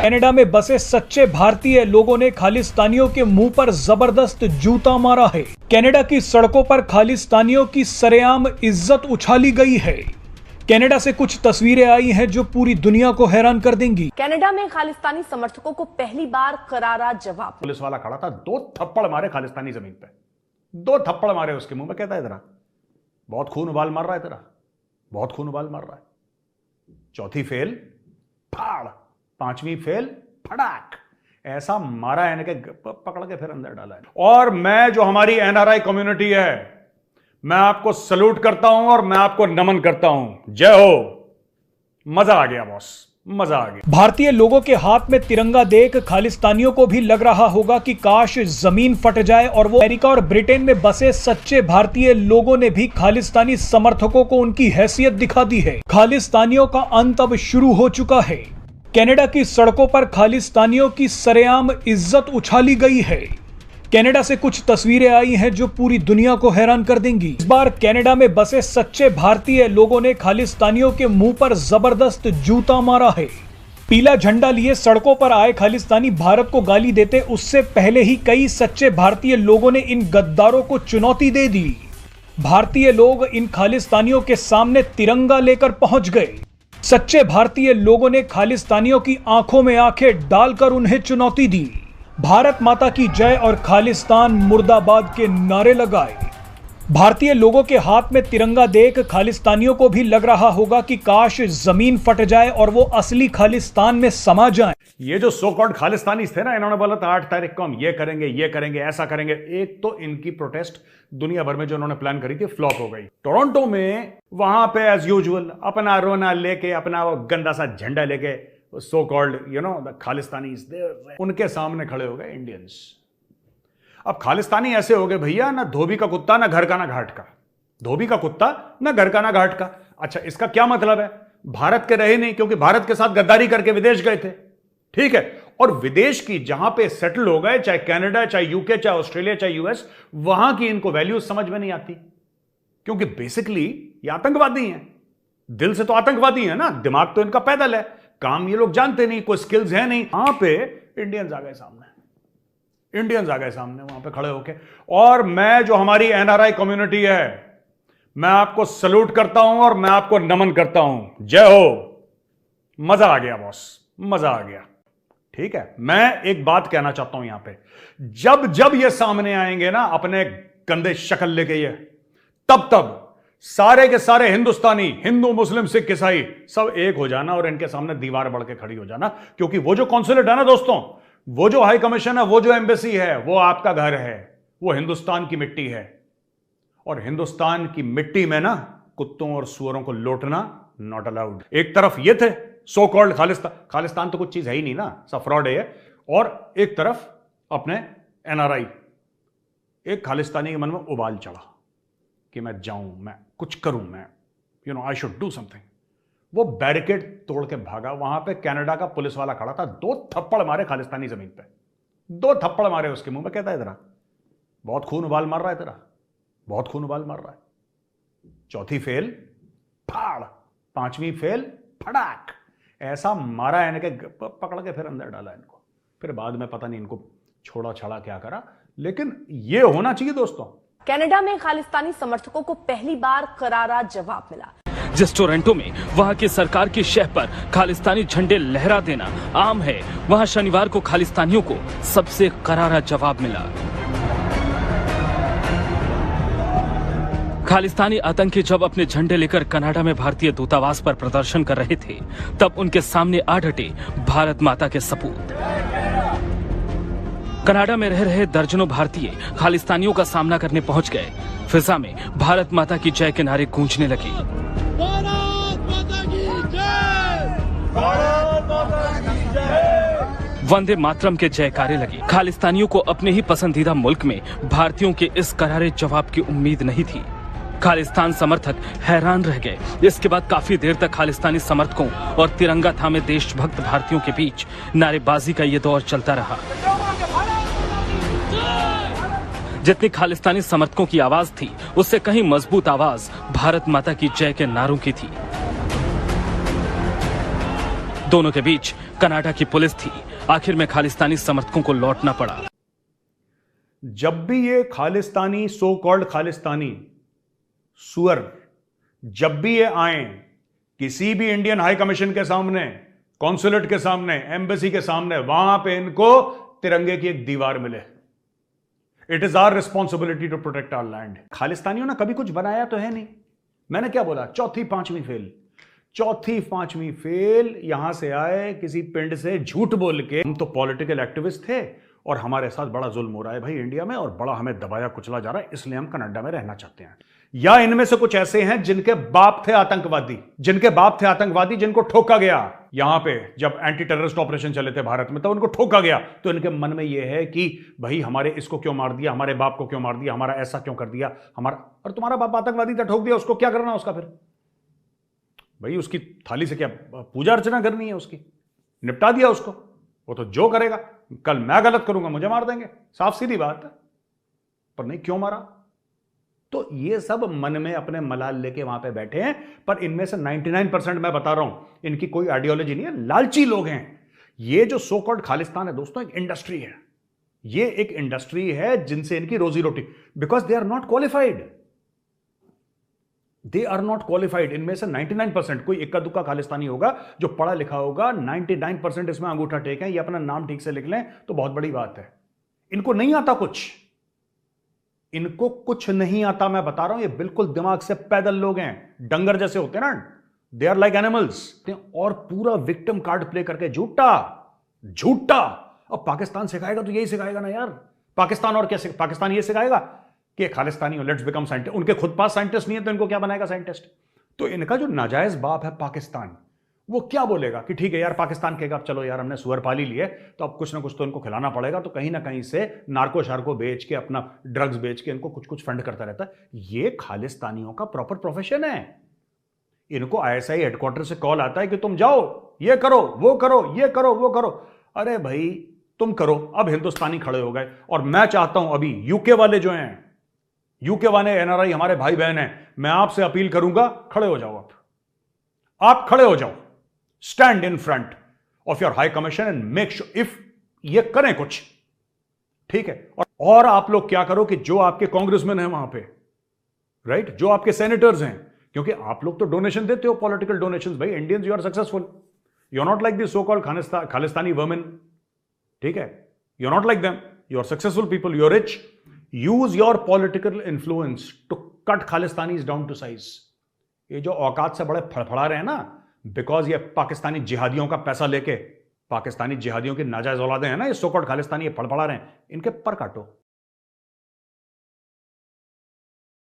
है। कनाडा में बसे सच्चे भारतीय लोगों ने खालिस्तानियों के मुंह पर जबरदस्त जूता मारा है। कनाडा की सड़कों पर खालिस्तानियों की सरेआम इज्जत उछाली गई है। कनाडा से कुछ तस्वीरें आई हैं जो पूरी दुनिया को हैरान कर देंगी। कनाडा में खालिस्तानी समर्थकों को पहली बार करारा जवाब। पुलिस वाला खड़ा था, 2 थप्पड़ मारे खालिस्तानी जमीन पे, 2 थप्पड़ मारे उसके मुंह में। कहता है तेरा बहुत खून उबाल मार रहा है, तेरा बहुत खून उबाल मार रहा है। चौथी फेल फाड़, 5वीं फेल फड़ाक, ऐसा मारा है कि पकड़ के फिर अंदर डाला है। और मैं जो हमारी एनआरआई कम्युनिटी है, मैं आपको सल्यूट करता हूं और मैं आपको नमन करता हूं। जय हो। मजा आ गया बॉस, मजा आ गया। भारतीय लोगों के हाथ में तिरंगा देख खालिस्तानियों को भी लग रहा होगा कि काश जमीन फट जाए, और वो अमेरिका और ब्रिटेन में बसे सच्चे भारतीय लोगों ने भी खालिस्तानी समर्थकों को उनकी हैसियत दिखा दी है। खालिस्तानियों का अंत अब शुरू हो चुका है। कनाडा की सड़कों पर खालिस्तानियों की सरेआम इज्जत उछाली गई है। कनाडा से कुछ तस्वीरें आई हैं जो पूरी दुनिया को हैरान कर देंगी। इस बार कनाडा में बसे सच्चे भारतीय लोगों ने खालिस्तानियों के मुंह पर जबरदस्त जूता मारा है। पीला झंडा लिए सड़कों पर आए खालिस्तानी भारत को गाली देते उससे पहले ही कई सच्चे भारतीय लोगों ने इन गद्दारों को चुनौती दे दी। भारतीय लोग इन खालिस्तानियों के सामने तिरंगा लेकर पहुंच गए। सच्चे भारतीय लोगों ने खालिस्तानियों की आंखों में आंखें डालकर उन्हें चुनौती दी। भारत माता की जय और खालिस्तान मुर्दाबाद के नारे लगाए। भारतीय लोगों के हाथ में तिरंगा देख खालिस्तानियों को भी लग रहा होगा कि काश जमीन फट जाए और वो असली खालिस्तान में समा जाएं। ये जो सो कॉल्ड खालिस्तानी थे ना, इन्होंने बोला था 8 तारीख को हम ये करेंगे, ऐसा करेंगे। एक तो इनकी प्रोटेस्ट दुनिया भर में जो उन्होंने प्लान करी थी फ्लॉप हो गई। टोरंटो में वहां पे एज यूजुअल अपना रोना लेके, अपना वो गंदा सा झंडा लेके, सो कॉल्ड द खालिस्तानीज, उनके सामने खड़े हो गए इंडियंस। अब खालिस्तानी ऐसे हो गए भैया, ना धोबी का कुत्ता, ना घर का ना घाट का। धोबी का कुत्ता, ना घर का ना घाट का। अच्छा, इसका क्या मतलब है? भारत के रहे नहीं, क्योंकि भारत के साथ गद्दारी करके विदेश गए थे, ठीक है। और विदेश की जहां पे सेटल हो गए, चाहे कनाडा, चाहे यूके, चाहे ऑस्ट्रेलिया, चाहे यूएस, वहां की इनको वैल्यूज समझ में नहीं आती, क्योंकि बेसिकली ये आतंकवादी हैं। दिल से तो आतंकवादी है ना, दिमाग तो इनका पैदल है, काम ये लोग जानते नहीं, कोई स्किल्स है नहीं। वहां पे इंडियंस आ गए सामने, इंडियंस आ गए सामने वहां पे खड़े होके। और मैं जो हमारी एनआरआई कम्युनिटी है, मैं आपको सल्यूट करता हूं और मैं आपको नमन करता हूं। जय हो। मजा आ गया बॉस, मजा आ गया, ठीक है। मैं एक बात कहना चाहता हूं यहां पे, जब जब ये सामने आएंगे ना अपने गंदे शक्ल लेके, ये तब सारे के सारे हिंदुस्तानी, हिंदू मुस्लिम सिख ईसाई, सब एक हो जाना और इनके सामने दीवार बढ़ के खड़ी हो जाना। क्योंकि वो जो कॉन्सुलेट है ना दोस्तों, वो जो हाई कमीशन है, वो जो एम्बेसी है, वो आपका घर है, वो हिंदुस्तान की मिट्टी है। और हिंदुस्तान की मिट्टी में ना कुत्तों और सुअरों को लौटना नॉट अलाउड। एक तरफ ये थे सो कॉल्ड खालिस्तान तो कुछ चीज है ही नहीं ना, सब फ्रॉड है। और एक तरफ अपने एनआरआई। एक खालिस्तानी के मन में उबाल चढ़ा कि मैं जाऊं, मैं कुछ करूं, मैं आई शुड डू समथिंग। वो बैरिकेड तोड़ के भागा। वहां पे कनाडा का पुलिस वाला खड़ा था, 2 थप्पड़ मारे खालिस्तानी जमीन पे, 2 थप्पड़ मारे उसके मुंह में। कहता है तेरा बहुत खून उबाल मार रहा है, तेरा बहुत खून उबाल मार रहा है। चौथी फेल फाड़, 5वीं फेल फड़ाक, ऐसा मारा है कि पकड़ के फिर अंदर डाला इनको। फिर बाद में पता नहीं इनको छोड़ा छाड़ा क्या करा, लेकिन ये होना चाहिए दोस्तों। कनाडा में खालिस्तानी समर्थकों को पहली बार करारा जवाब मिला। जिस टोरंटो में वहां की सरकार की शह पर खालिस्तानी झंडे लहरा देना आम है, वहां शनिवार को खालिस्तानियों को सबसे करारा जवाब मिला। खालिस्तानी आतंकी जब अपने झंडे लेकर कनाडा में भारतीय दूतावास पर प्रदर्शन कर रहे थे, तब उनके सामने आ डटे भारत माता के सपूत। कनाडा में रह रहे दर्जनों भारतीय खालिस्तानियों का सामना करने पहुंच गए। फिजा में भारत माता की जय के नारे गूंजने लगे। वंदे मातरम के जयकारे लगे। खालिस्तानियों को अपने ही पसंदीदा मुल्क में भारतीयों के इस करारे जवाब की उम्मीद नहीं थी। खालिस्तान समर्थक हैरान रह गए। इसके बाद काफी देर तक खालिस्तानी समर्थकों और तिरंगा थामे देशभक्त भारतीयों के बीच नारेबाजी का ये दौर चलता रहा। जितनी खालिस्तानी समर्थकों की आवाज थी, उससे कहीं मजबूत आवाज भारत माता की जय के नारों की थी। दोनों के बीच कनाडा की पुलिस थी। आखिर में खालिस्तानी समर्थकों को लौटना पड़ा। जब भी ये खालिस्तानी, सो कॉल्ड खालिस्तानी सुअर, जब भी ये आए किसी भी इंडियन हाई कमीशन के सामने, कॉन्सुलेट के सामने, एम्बेसी के सामने, वहां पे इनको तिरंगे की एक दीवार मिले। It is our responsibility to protect our land. खालिस्तानियों ने कभी कुछ बनाया तो है नहीं। मैंने क्या बोला? चौथी पांचवी फेल यहां से आए किसी पिंड से झूठ बोल के। हम तो पॉलिटिकल एक्टिविस्ट थे और हमारे साथ बड़ा जुल्म हो रहा है भाई इंडिया में, और बड़ा हमें दबाया कुचला जा रहा है, इसलिए हम कनाडा में रहना चाहते हैं। या इनमें से कुछ ऐसे हैं जिनके बाप थे आतंकवादी, जिनको ठोका गया। यहां पे जब एंटी टेररिस्ट ऑपरेशन चले थे भारत में तो उनको ठोका गया, तो इनके मन में यह है कि भाई हमारे इसको क्यों मार दिया, हमारे बाप को क्यों मार दिया, हमारा ऐसा क्यों कर दिया, हमारा। और तुम्हारा बाप आतंकवादी था, ठोक दिया, उसको क्या करना उसका? फिर भाई उसकी थाली से क्या पूजा अर्चना करनी है? उसकी निपटा दिया उसको, वो तो जो करेगा। कल मैं गलत करूंगा मुझे मार देंगे, साफ सीधी बात है। पर नहीं, क्यों मारा? तो ये सब मन में अपने मलाल लेके वहां पे बैठे हैं। पर इनमें से 99% मैं बता रहा हूं इनकी कोई आइडियोलॉजी नहीं है, लालची लोग हैं। ये जो सो कॉल्ड खालिस्तान है दोस्तों, एक इंडस्ट्री है। ये एक इंडस्ट्री है जिनसे इनकी रोजी रोटी, because they are not qualified. इनमें से 99% कोई इक्का दुक्का खालिस्तानी होगा जो पढ़ा लिखा होगा। 99% इसमें अंगूठा टेक है, ये अपना नाम ठीक से लिख लें तो बहुत बड़ी बात है। इनको नहीं आता कुछ नहीं आता, मैं बता रहा हूं। ये बिल्कुल दिमाग से पैदल लोग हैं, डंगर जैसे होते हैं ना, दे आर लाइक एनिमल्स। और पूरा विक्टिम कार्ड प्ले करके झूठा। अब पाकिस्तान सिखाएगा तो यही सिखाएगा ना यार। पाकिस्तान और क्या पाकिस्तान ये सिखाएगा कि खालिस्तानी हो, लेट्स बिकम साइंटिस्ट। उनके खुद पास साइंटिस्ट नहीं है तो इनको क्या बनाएगा साइंटिस्ट? तो इनका जो नाजायज बाप है पाकिस्तान, वो क्या बोलेगा कि ठीक है यार, पाकिस्तान कहेगा अब चलो यार हमने सुअर पाली लिए तो अब कुछ ना कुछ तो इनको खिलाना पड़ेगा। तो कहीं ना कहीं से नार्को शार्को बेच के, अपना ड्रग्स बेच के इनको कुछ कुछ फंड करता रहता है। ये खालिस्तानियों का प्रॉपर प्रोफेशन है। इनको ISI हेडक्वार्टर से कॉल आता है कि तुम जाओ, ये करो, वो करो, ये करो, वो करो। अरे भाई तुम करो। अब हिंदुस्तानी खड़े हो गए। और मैं चाहता हूं अभी यूके वाले जो हैं, यूके वाले NRI हमारे भाई बहन हैं, मैं आपसे अपील करूंगा, खड़े हो जाओ। आप खड़े हो जाओ, stand in front of your high commission and make sure if ये करें कुछ, ठीक है। और आप लोग क्या करो कि जो आपके कांग्रेसमैन हैं वहां पे, राइट, जो आपके सेनेटर्स हैं, क्योंकि आप लोग तो डोनेशन देते हो, पॉलिटिकल डोनेशंस। भाई Indians, you are successful, you are not like this so called Khalistani women, ठीक है। You are not like them, you are successful people, you are rich. Use your political influence to cut Khalistanis down to size. ये जो औकात से बड़े फड़फड़ा रहे हैं ना, बिकॉज ये पाकिस्तानी जिहादियों का पैसा लेके, पाकिस्तानी जिहादियों की नाजायज औलादे हैं ना, ये सो कॉल्ड खालिस्तानी, ये फड़फड़ा रहे हैं, इनके पर काटो।